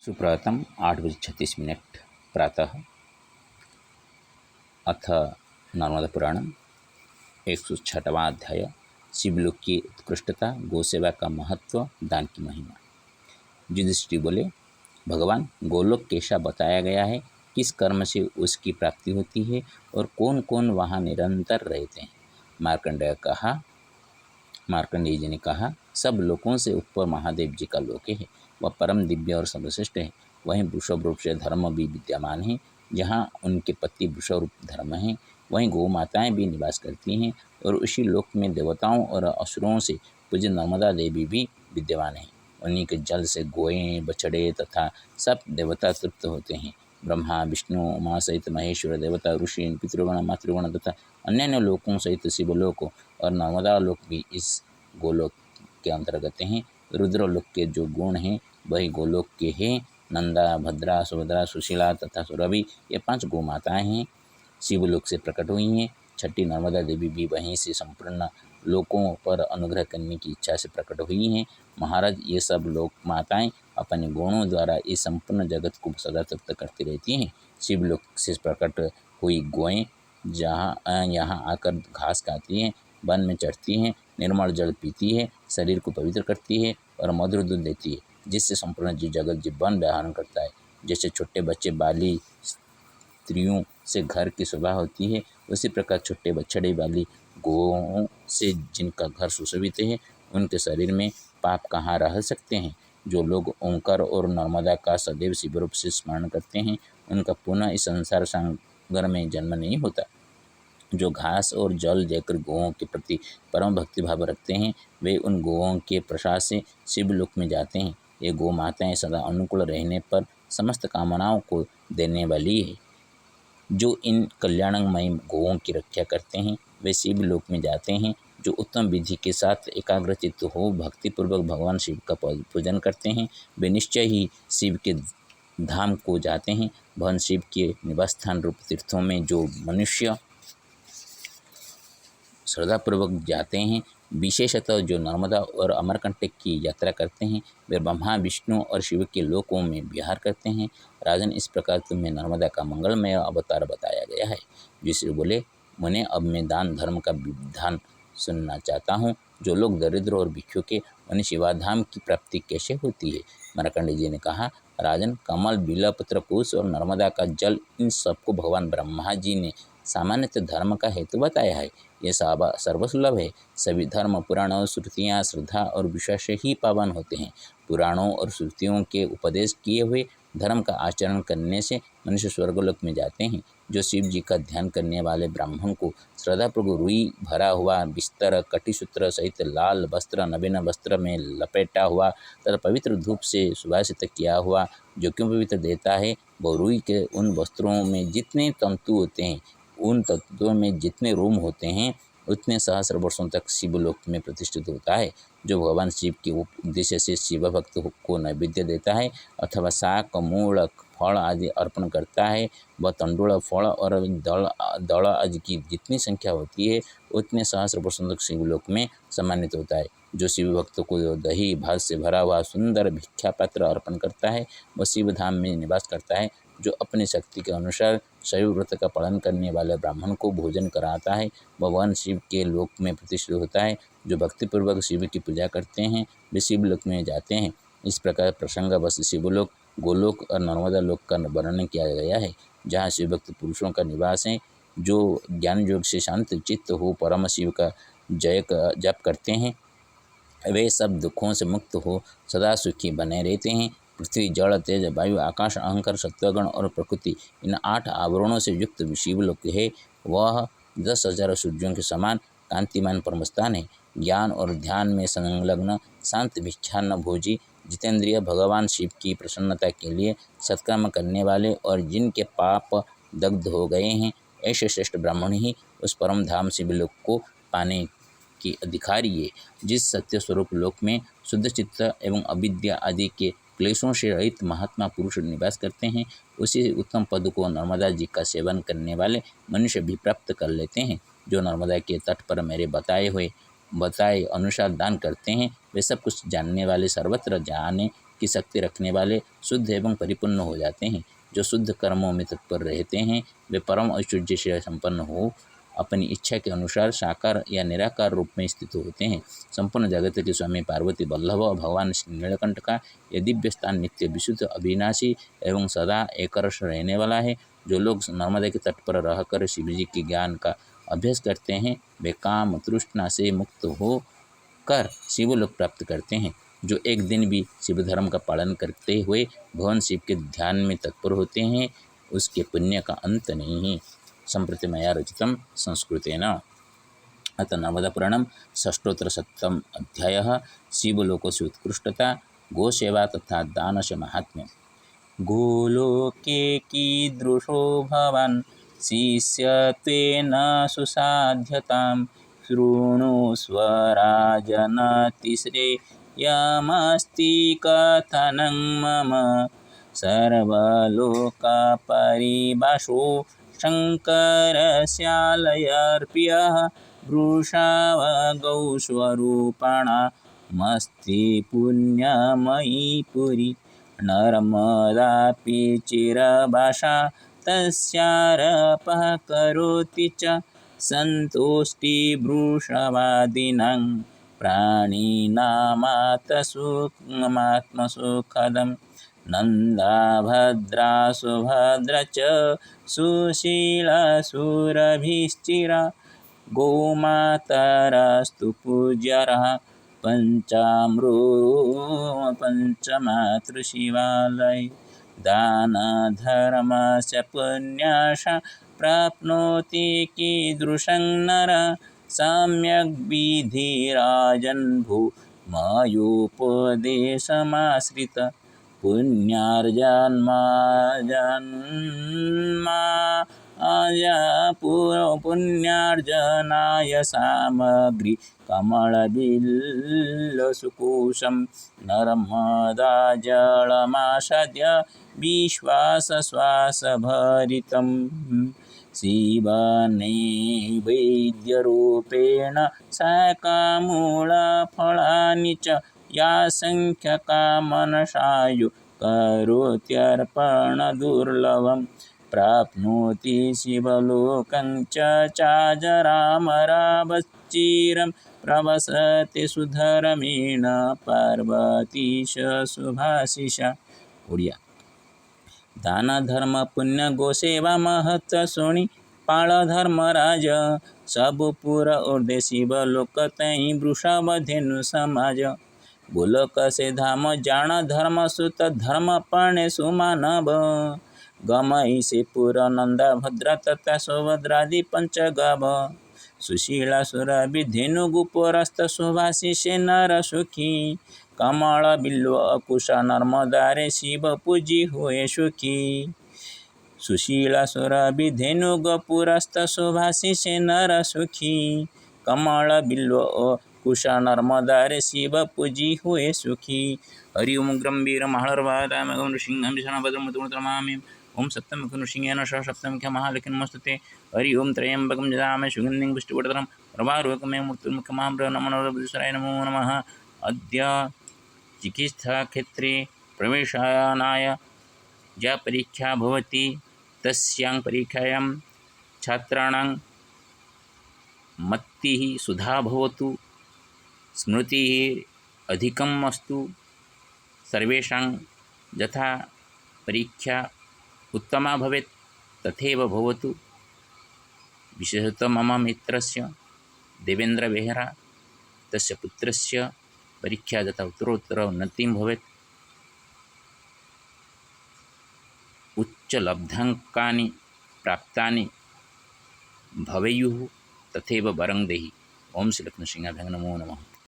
सुप्रभातम 8:36 प्रातः। अथ नर्मदा पुराणम 106वां अध्याय। शिवलोक की उत्कृष्टता, गोसेवा का महत्व, दान की महिमा। युधिष्ठिर बोले, भगवान, गोलोक कैसा बताया गया है, किस कर्म से उसकी प्राप्ति होती है और कौन कौन वहाँ निरंतर रहते हैं। मार्कंडेय जी ने कहा, सब लोकों से ऊपर महादेव जी का लोक है। वह परम दिव्य और सर्वश्रेष्ठ है। वहीं वृषभ रूप से धर्म भी विद्यमान है। जहाँ उनके पति वृषभ रूप धर्म है, वहीं गौ माताएँ भी निवास करती हैं और उसी लोक में देवताओं और असुरों से पूज्य नर्मदा देवी भी विद्यमान है। उन्हीं के जल से गोएँ, बछड़े तथा सब देवता तृप्त होते हैं। ब्रह्मा, विष्णु, उमा सहित महेश्वर देवता, ऋषि, पितृगण, मातृगण तथा अन्य लोकों सहित शिवलोक और नर्मदा लोक भी इस गोलोक के अंतर्गत हैं। रुद्रलोक के जो गुण हैं वही गोलोक के हैं। नंदा, भद्रा, सुभद्रा, सुशीला तथा सुरभि ये 5 गौ माताएँ हैं, शिवलोक से प्रकट हुई हैं। छठी नर्मदा देवी भी वहीं से संपूर्ण लोकों पर अनुग्रह करने की इच्छा से प्रकट हुई हैं। महाराज, ये सब लोक माताएँ अपने गुणों द्वारा इस संपूर्ण जगत को सदा तृप्त करती रहती हैं। शिवलोक से प्रकट हुई गौएँ यहाँ आकर घास खाती हैं, वन में चढ़ती हैं, निर्मल जल पीती है, शरीर को पवित्र करती है और मधुर दूध देती है, जिससे संपूर्ण जीव जगत जीवन धारण करता है। जैसे छोटे बच्चे बाली स्त्रियों से घर की शोभा होती है, उसी प्रकार छोटे बछड़े वाली गौओं से जिनका घर सुशोभित है, उनके शरीर में पाप कहाँ रह सकते हैं। जो लोग ओंकार और नर्मदा का सदैव शिवरूप से स्मरण करते हैं, उनका पुनः इस संसार सागर में जन्म नहीं होता। जो घास और जल देकर गौओं के प्रति परम भक्ति भाव रखते हैं, वे उन गौओं के प्रसाद से शिवलोक में जाते हैं। ये गौ माताएँ सदा अनुकूल रहने पर समस्त कामनाओं को देने वाली है। जो इन कल्याणमय गौओं की रक्षा करते हैं, वे शिवलोक में जाते हैं। जो उत्तम विधि के साथ एकाग्रचित्त हो भक्तिपूर्वक भगवान शिव का पूजन करते हैं, वे निश्चय ही शिव के धाम को जाते हैं। भगवान शिव के निवास स्थान रूप तीर्थों में जो मनुष्य श्रद्धापूर्वक जाते हैं, विशेषतः जो नर्मदा और अमरकंटक की यात्रा करते हैं, वे ब्रह्मा, विष्णु और शिव के लोकों में विहार करते हैं। राजन, इस प्रकार तुम्हें नर्मदा का मंगलमय अवतार बताया गया है। जिससे बोले, मुने, अब मैं दान धर्म का विधान सुनना चाहता हूँ। जो लोग दरिद्र और भिक्षुक, उन्हें शिवाधाम की प्राप्ति कैसे होती है। मार्कंडेय जी ने कहा, राजन, कमल, बिल्वपत्र, कुश और नर्मदा का जल, इन सबको भगवान ब्रह्मा जी ने सामान्यतः धर्म का हेतु बताया है। ये सर्वसुलभ है। सभी धर्म, पुराण, श्रुतियाँ श्रद्धा और विश्वास से ही पावन होते हैं। पुराणों और श्रुतियों के उपदेश किए हुए धर्म का आचरण करने से मनुष्य स्वर्गलोक में जाते हैं। जो शिव जी का ध्यान करने वाले ब्राह्मण को श्रद्धापूर्वक रुई भरा हुआ बिस्तर, कटिसूत्र सहित लाल वस्त्र, नवीन वस्त्र में लपेटा हुआ तथा पवित्र धूप से सुवासित किया हुआ जो क्यों पवित्र देता है, वह रुई के उन वस्त्रों में जितने तंतु होते हैं, उन तत्वों में जितने रोम होते हैं, उतने सहस्र वर्षों तक शिवलोक में प्रतिष्ठित होता है। जो भगवान शिव के उद्देश्य से शिव भक्त को नैवेद्य देता है अथवा शाक, मूल, फल आदि अर्पण करता है, वह तंडुल, फल और दल आदि की जितनी संख्या होती है, उतने सहस्र वर्षों तक शिवलोक में सम्मानित होता है। जो शिव भक्त को दही भात से भरा हुआ सुंदर भिक्षा पात्र अर्पण करता है, वह शिव धाम में निवास करता है। जो अपनी शक्ति के अनुसार शैव व्रत का पालन करने वाले ब्राह्मण को भोजन कराता है, भगवान शिव के लोक में प्रतिष्ठित होता है। जो भक्तिपूर्वक शिव की पूजा करते हैं, वे शिवलोक में जाते हैं। इस प्रकार प्रसंगवश शिवलोक, गोलोक और नर्मदा लोक का वर्णन किया गया है, जहाँ शिवभक्त पुरुषों का निवास है। जो ज्ञान योग से शांत चित्त हो परम शिव का जप करते हैं, वे सब दुखों से मुक्त हो सदा सुखी बने रहते हैं। पृथ्वी, जल, तेज, वायु, आकाश, अहंकार, सत्वगण और प्रकृति, इन 8 आवरणों से युक्त शिवलोक है। वह 10,000 सूर्यों के समान कांतिमान परमस्थान है। ज्ञान और ध्यान में संलग्न, शांत, भिक्षान्न भोजी, जितेंद्रिय, भगवान शिव की प्रसन्नता के लिए सत्कर्म करने वाले और जिनके पाप दग्ध हो गए हैं, ऐसे श्रेष्ठ ब्राह्मण ही उस परम धाम शिवलोक को पाने की अधिकारी है। जिस सत्य स्वरूप लोक में शुद्ध चित्त एवं अविद्या आदि के क्लेशों से रहित महात्मा पुरुष निवास करते हैं, उसी उत्तम पद को नर्मदा जी का सेवन करने वाले मनुष्य भी प्राप्त कर लेते हैं। जो नर्मदा के तट पर मेरे बताए अनुसार दान करते हैं, वे सब कुछ जानने वाले सर्वत्र जाने की शक्ति रखने वाले शुद्ध एवं परिपूर्ण हो जाते हैं। जो शुद्ध कर्मों में तत्पर रहते हैं वे परम ऐश्वर्य से संपन्न हो अपनी इच्छा के अनुसार साकार या निराकार रूप में स्थित होते हैं। संपूर्ण जगत के स्वामी पार्वती वल्लभ भगवान श्री नीलकंठ का यह दिव्य स्थान नित्य विशुद्ध अविनाशी एवं सदा एकरस रहने वाला है। जो लोग नर्मदा के तट पर रहकर शिव जी के ज्ञान का अभ्यास करते हैं वे काम तृष्णा से मुक्त हो कर शिवलोक प्राप्त करते हैं। जो एक दिन भी शिव धर्म का पालन करते हुए भगवान शिव के ध्यान में तत्पर होते हैं उसके पुण्य का अंत नहीं है। सम्प्रति मया रचितं संस्कृतेन। अथ नर्मदापुराणं षष्ठोत्तरशतम् अध्यायः शिवलोकस्य उत्कृष्टता गोसेवा तथा दानस्य महात्म्यम्। गोलोके कीदृशो भवान् शिष्यत्वेन सुसाध्यतां शृणुष्व राजन् श्रेयमस्ति कथनं मम सर्वलोकपरिभाषो शङ्करस्यालयार्प्यः वृषावगौस्वरूपाणामस्ति पुण्यमयी पुरी नर्मदापि चिरभाषा तस्यारपः करोति च सन्तुष्टिवृषवादीनां प्राणिनामात्मसुखदम् नन्दाभद्रा सुभद्रा च सुशीला सुरभिश्चिरा गोमातरस्तु पूज्यरः पञ्चमातृशिवालये दानधर्मस्य पुण्याशा प्राप्नोति कीदृशं नरः सम्यग्विधिराजन् भूमयोपदेशमाश्रित पुण्यार्जनाय सामग्री कमलबिल्लसुकुशं नर्मदाजलमासाद्य विश्वासश्वासभरितं शिवनैवेद्यरूपेण शाकामूलफलानि च या संख्यका मनसायो करोत्यर्पणदुर्लभं प्राप्नोति शिवलोकं च चाजरामरावच्चिरं प्रवसति सुधर्मेण पार्वतीश सुभाषिषा। ओडिया दान धर्म पुण्य गोसेवा महत्व सुनी पाल धर्मराज सब पुर ऊर्ध्व शिवलोक तई वृषभधेनु समाज गोलोक से धाम जान धर्म सुत धर्म पणे सुमानव गमई से पुर नंदा भद्रा तथा सुभद्रादि पंचगाभ सुशीला सुरभि धेनु गुपोरस्त सुभाषि से नर सुखी कमल बिल्व अकुशा नर्मदारे शिव पूजी हुए सुखी सुशीला सुरभि धेनु गपुरस्त सुभाषि से नर सुखी कमल बिल्व कुशा नर्मदारे शिव पूजी हुए सुखी। हरि ओम उग्रं वीरं महर्वादामगं नृसिंहं विष्णुभद्रमुद्रमामि ओम सप्तमुखं नृसिंहेन सह सप्तमुख्य महालक्ष्मीनमस्तुते। हरि ओम त्र्यंबकं यजामहे सुगन्धिं पुष्टिवर्धनं प्रभारोगमे मृत्युर्मुखमामृतं नमो नमो नमः। अद्य चिकित्साक्षेत्रे प्रवेशानाय या परीक्षा भवति तस्यां परीक्षायां छात्राणां मतिः सुधा भवतु स्मृतिः अधिकम् अस्तु सर्वेषां यथा परीक्षा उत्तमा भवेत् तथैव भवतु। विशेषतः मम मित्रस्य देवेन्द्र बेहरा तस्य पुत्रस्य परीक्षा तथा उत्तरोत्तर उन्नतिं भवेत् उच्चलब्धाङ्कानि प्राप्तानि भवेयुः तथैव वरं देहि। ओम श्री लक्ष्मीनृसिंहाभ्यां नमो नमः।